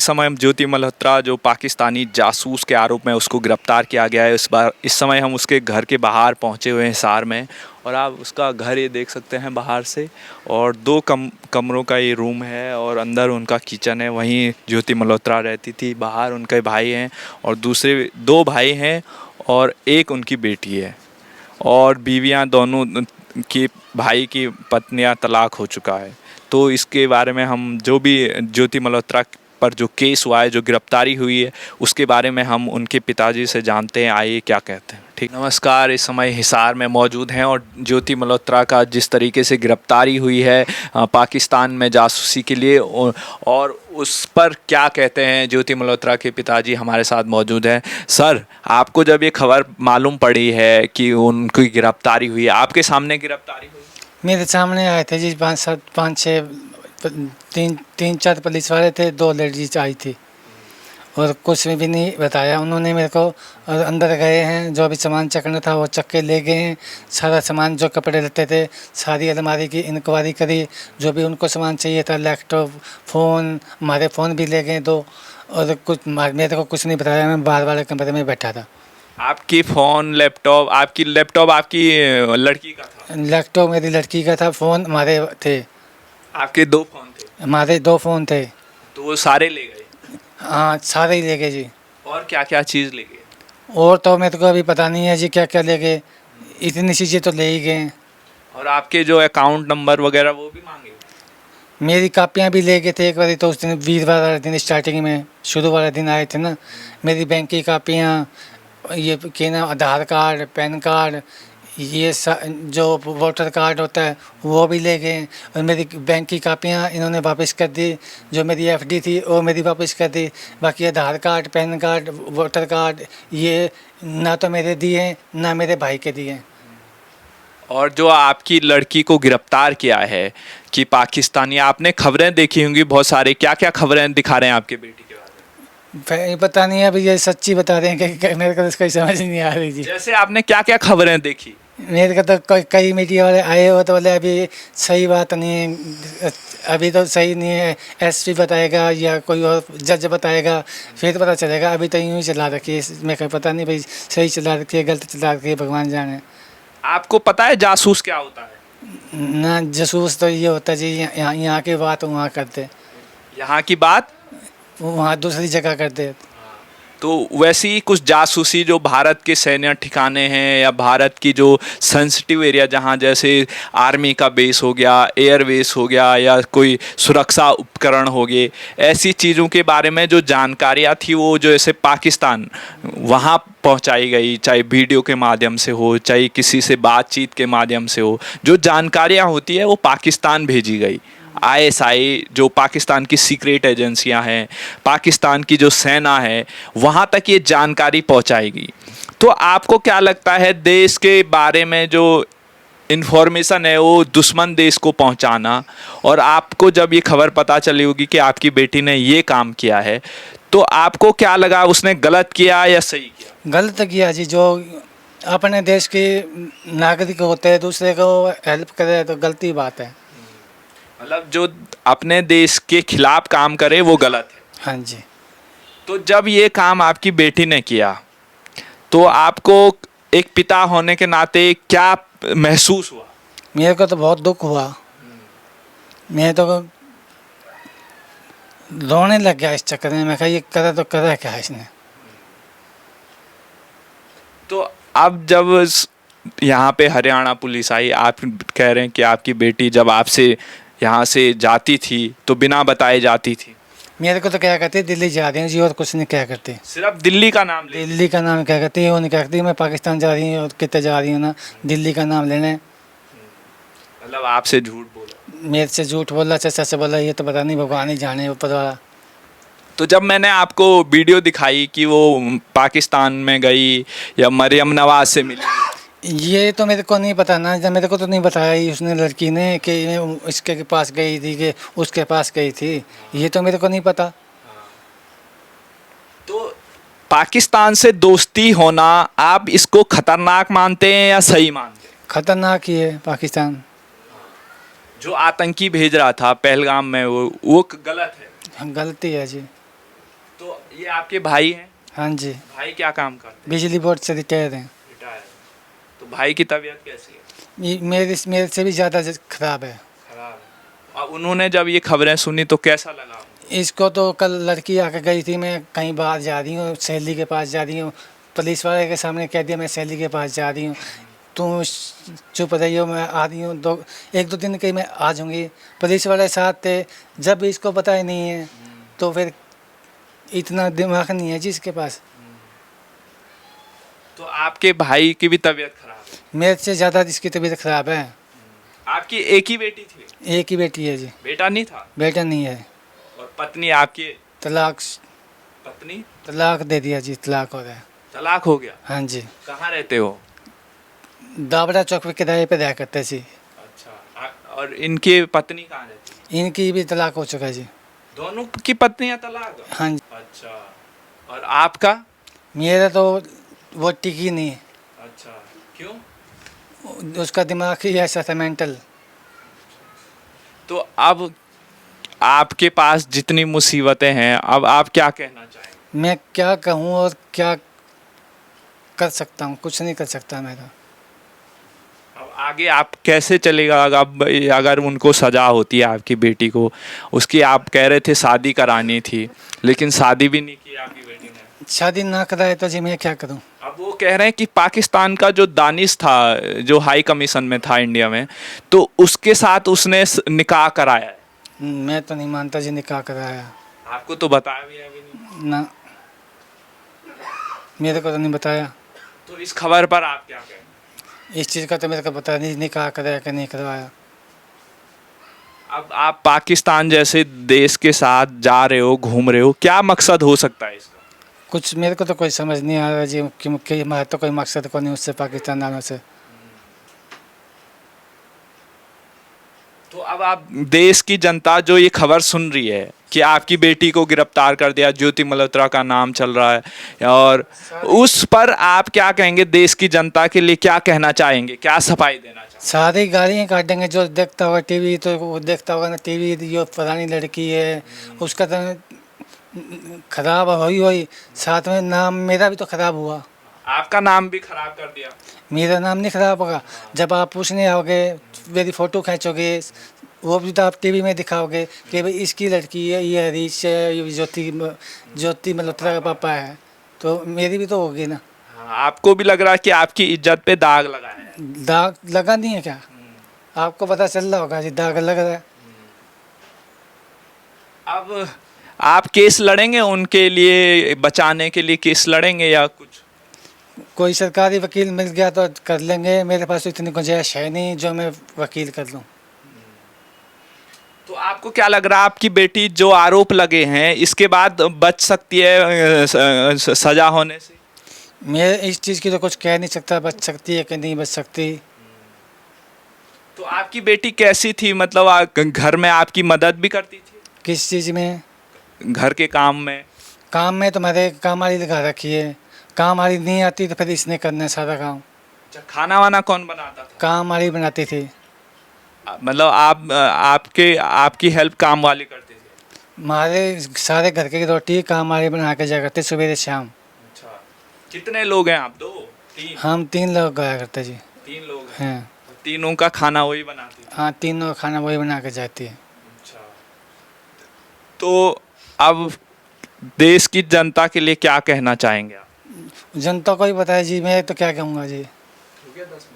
समय ज्योति मल्होत्रा जो पाकिस्तानी जासूस के आरोप में उसको गिरफ्तार किया गया है, इस समय हम उसके घर के बाहर पहुंचे हुए हैं हिसार में। और आप उसका घर ये देख सकते हैं बाहर से। और दो कमरों का ये रूम है और अंदर उनका किचन है, वहीं ज्योति मल्होत्रा रहती थी। बाहर उनके भाई हैं और दूसरे दो भाई हैं और एक उनकी बेटी है और बीवियां दोनों की भाई की पत्नियां तलाक हो चुका है। तो इसके बारे में हम जो भी ज्योति मल्होत्रा पर जो केस हुआ है, जो गिरफ्तारी हुई है, उसके बारे में हम उनके पिताजी से जानते हैं। आइए क्या कहते हैं। ठीक, नमस्कार। इस समय हिसार में मौजूद हैं और ज्योति मल्होत्रा का जिस तरीके से गिरफ्तारी हुई है पाकिस्तान में जासूसी के लिए, और उस पर क्या कहते हैं ज्योति मल्होत्रा के पिताजी हमारे साथ मौजूद हैं। सर, आपको जब ये खबर मालूम पड़ी है कि उनकी गिरफ्तारी हुई है, आपके सामने गिरफ्तारी हुई? मेरे सामने आए थे जी, 5-6 3-4 पुलिस वाले थे, 2 लेडीज आई थी और कुछ भी नहीं बताया उन्होंने मेरे को। और अंदर गए हैं, जो भी सामान चकना था वो चक के ले गए हैं। सारा सामान जो कपड़े लेते थे, सारी अलमारी की इंक्वायरी करी, जो भी उनको सामान चाहिए था, लैपटॉप, फ़ोन, हमारे फ़ोन भी ले गए 2। और कुछ मेरे को कुछ नहीं बताया, मैं बाहर वाले कमरे में बैठा था। आपकी फ़ोन, लैपटॉप आपकी लड़की का था? लैपटॉप मेरी लड़की का था, फ़ोन हमारे थे। आपके 2 फ़ोन थे? हमारे 2 फ़ोन थे। तो वो सारे ले गए? हाँ, सारे ही ले गए जी। और क्या क्या चीज़ ले गए? और तो मेरे को अभी पता नहीं है जी क्या क्या ले गए, इतनी चीज़ें तो ले ही गए। और आपके जो अकाउंट नंबर वगैरह वो भी मांगे? मेरी कापियाँ भी ले गए थे एक बार, तो उस दिन वीरवार वाले दिन स्टार्टिंग में शुरू वाले दिन आए थे ना, मेरी बैंक की कापियाँ, ये क्या नाम, आधार कार्ड, पैन कार्ड, ये जो वोटर कार्ड होता है वो भी ले गए। और मेरी बैंक की कापियाँ इन्होंने वापस कर दी, जो मेरी एफडी थी वो मेरी वापस कर दी। बाकी Aadhaar card, PAN card, voter card, ये ना तो मेरे दिए ना मेरे भाई के दिए। और जो आपकी लड़की को गिरफ्तार किया है कि पाकिस्तानी, आपने खबरें देखी होंगी बहुत सारी, क्या क्या खबरें दिखा रहे हैं आपके बेटी के बारे में? पता नहीं है अभी, ये सच्ची बता रहे हैं कि मेरे को तो इसका समझ नहीं आ रही जी। जैसे आपने क्या क्या खबरें देखी? मेरे को तो कई मीडिया वाले आए हो तो बोले अभी सही बात नहीं है, अभी तो सही नहीं है, एसपी बताएगा या कोई और जज बताएगा, फिर पता चलेगा। अभी तो यूँ ही चला रखी है, इसमें कहीं पता नहीं भाई सही चला रखी है गलत चला रखी है, भगवान जाने। आपको पता है जासूस क्या होता है? ना, जासूस तो ये होता है जी, यहाँ की बात वहाँ करते, यहाँ की बात वहाँ दूसरी जगह करते। तो वैसी ही कुछ जासूसी जो भारत के सैन्य ठिकाने हैं या भारत की जो सेंसिटिव एरिया, जहाँ जैसे आर्मी का बेस हो गया, एयर बेस हो गया, या कोई सुरक्षा उपकरण हो गए, ऐसी चीज़ों के बारे में जो जानकारियाँ थी वो जो ऐसे पाकिस्तान वहाँ पहुँचाई गई, चाहे वीडियो के माध्यम से हो, चाहे किसी से बातचीत के माध्यम से हो। जो जानकारियाँ होती है वो पाकिस्तान भेजी गई। आईएसआई जो पाकिस्तान की सीक्रेट एजेंसियां हैं, पाकिस्तान की जो सेना है, वहाँ तक ये जानकारी पहुँचाएगी। तो आपको क्या लगता है, देश के बारे में जो इन्फॉर्मेशन है वो दुश्मन देश को पहुँचाना, और आपको जब ये खबर पता चली होगी कि आपकी बेटी ने ये काम किया है, तो आपको क्या लगा, उसने गलत किया या सही किया? गलत किया जी, जो अपने देश के नागरिक होते हैं दूसरे को हेल्प करे तो गलती बात है। मतलब जो अपने देश के खिलाफ काम करे वो गलत है। हाँ जी। तो जब ये काम आपकी बेटी ने किया तो आपको एक पिता होने के नाते क्या महसूस हुआ? मेरे को तो बहुत दुख हुआ, मैं तो रोने लग गया इस चक्कर में। मैं कहा ये करा तो करा क्या है इसने। तो अब जब यहाँ पे हरियाणा पुलिस आई, आप कह रहे हैं कि आपकी बेटी जब आपसे यहाँ से जाती थी तो बिना बताए जाती थी। मेरे को तो क्या कहते दिल्ली जा रही हूँ जी, और कुछ नहीं क्या करते। सिर्फ दिल्ली का नाम ले? दिल्ली का नाम क्या कहती है, वो नहीं कहती मैं पाकिस्तान जा रही हूँ और कितने जा रही हूँ ना, दिल्ली का नाम लेने। मतलब आपसे झूठ बोला? मेरे से झूठ बोला, चाचा से बोला, ये तो पता नहीं, भगवान ही जाने ऊपर वाला। तो जब मैंने आपको वीडियो दिखाई कि वो पाकिस्तान में गई या मरियम नवाज से मिली, ये तो मेरे को नहीं पता ना, जब मेरे को तो नहीं बताया ही उसने लड़की ने कि इसके पास गई थी कि उसके पास गई थी, ये तो मेरे को नहीं पता। तो पाकिस्तान से दोस्ती होना आप इसको खतरनाक मानते हैं या सही मानते हैं? खतरनाक ही है पाकिस्तान। जो आतंकी भेज रहा था पहलगाम में, वो गलत है? गलती है जी। तो ये आपके भाई हैं? हाँ जी, भाई क्या काम करते हैं? बिजली बोर्ड से रिटायर हैं। रिटायर। तो भाई की तबीयत कैसी है? मेरे से भी ज़्यादा ख़राब है। खराब है। और उन्होंने जब ये खबरें सुनी तो कैसा लगा उनको? इसको तो कल लड़की आके गई थी, मैं कहीं बाहर जा रही हूँ, सहेली के पास जा रही हूँ, पुलिस वाले के सामने कह दिया मैं सहेली के पास जा रही हूँ, तुम चुप रहियो, मैं आ रही हूँ, 1-2 दिन के मैं आ जाऊँगी। पुलिस वाले साथ थे, जब इसको पता ही नहीं है तो फिर इतना दिमाग नहीं है जी इसके पास। तो आपके भाई की भी तबीयत खराब है? मेरे से ज़्यादा इसकी तबीयत ख़राब है। आपकी एक ही बेटी थी? एक ही बेटी है जी, बेटा नहीं था? बेटा नहीं है। और पत्नी आपकी? तलाक पत्नी तलाक दे दिया जी, तलाक हो रहा है। तलाक हो गया? हाँ जी, कहाँ रहते हो? दाबड़ा चौक पे किराए पे रहा करते जी। अच्छा। और इनकी पत्नी कहाँ रहती है? इनकी भी तलाक हो चुका है जी। दोनों की पत्नियां तलाक? हाँ जी, अच्छा। और आपका? मेरा तो वो टिकी नहीं, अच्छा। क्यों? उसका दिमाग ही ऐसा था, मेंटल। तो अब आपके पास जितनी मुसीबतें हैं, अब आप क्या कहना चाहेंगे? मैं क्या कहूँ और क्या कर सकता हूँ, कुछ नहीं कर सकता मैं तो। अब आगे आप कैसे चलेगा? अगर उनको सजा होती है आपकी बेटी को, उसकी आप कह रहे थे शादी करानी थी, लेकिन शादी भी नहीं की आपकी बेटी ने। शादी ना कराए तो जी मैं क्या करूँ। अब वो कह रहे हैं कि पाकिस्तान का जो दानिश था, जो हाई कमीशन में था इंडिया में, तो उसके साथ उसने निकाह कराया है। मैं तो नहीं मानता जी निकाह कराया। आपको तो बताया भी है अभी नहीं। ना, मेरे को तो नहीं बताया। तो इस खबर पर आप क्या कहें? इस चीज़ का तो मेरे को पता नहीं, निकाह कराया कि नहीं करवाया। अब आप पाकिस्तान जैसे देश के साथ जा रहे हो, घूम रहे हो, क्या मकसद हो सकता है इसका? कुछ मेरे को तो कोई समझ नहीं आ रहा जी, कि हमारा तो कोई मकसद को नहीं उससे, पाकिस्तान आने से। तो अब आप देश की जनता जो ये खबर सुन रही है कि आपकी बेटी को गिरफ्तार कर दिया, ज्योति मल्होत्रा का नाम चल रहा है, और उस पर आप क्या कहेंगे? देश की जनता के लिए क्या कहना चाहेंगे, क्या सफाई देना चाहेंगे? सारी गालियाँ काटेंगे, जो देखता होगा टीवी तो वो देखता होगा ना, टीवी ये फलानी लड़की है, उसका तो खराब हुई, साथ में नाम मेरा भी तो खराब हुआ। आपका नाम भी खराब कर दिया। मेरा नाम नहीं खराब होगा, जब आप पूछने आओगे, मेरी फ़ोटो खींचोगे, वो भी तो आप टीवी में दिखाओगे कि भाई इसकी लड़की है, ये हरीश है, ये ज्योति मल्होत्रा का पापा है, तो मेरी भी तो होगी ना। हाँ, आपको भी लग रहा है कि आपकी इज्जत पे दाग लगा है? दाग लगा नहीं है क्या? आपको पता चल रहा होगा जी, दाग लग रहा है। अब आप केस लड़ेंगे उनके लिए, बचाने के लिए केस लड़ेंगे या कुछ? कोई सरकारी वकील मिल गया तो कर लेंगे, मेरे पास तो इतनी गुंजाइश है नहीं जो मैं वकील कर लूँ। तो आपको क्या लग रहा है, आपकी बेटी जो आरोप लगे हैं इसके बाद बच सकती है सजा होने से? मैं इस चीज़ की तो कुछ कह नहीं सकता, बच सकती है कि नहीं बच सकती। तो आपकी बेटी कैसी थी, मतलब घर में आपकी मदद भी करती थी? किस चीज़ में? घर के काम में? काम में तो मेरे काम वाली लगा रखी है, काम वाली नहीं आती तो फिर इसने करना है सारा काम। अच्छा, खाना वाना कौन बनाता था? काम वाली बनाती थी। मतलब आपकी हेल्प काम वाली करती थी? हमारे सारे घर की रोटी काम वाली बना के जाया करते सुबह से शाम। अच्छा। कितने लोग हैं आप? 2 3? हम 3 लोग गया करते जी। 3 लोग हैं। हैं, तीनों का खाना वही बनाती थी? हाँ, तीनों खाना वही बना के जाती है। अच्छा। तो अब देश की जनता के लिए क्या कहना चाहेंगे आप? जनता को ही पता है जी, मैं तो क्या कहूँगा जी। हो गया 10 मिनट?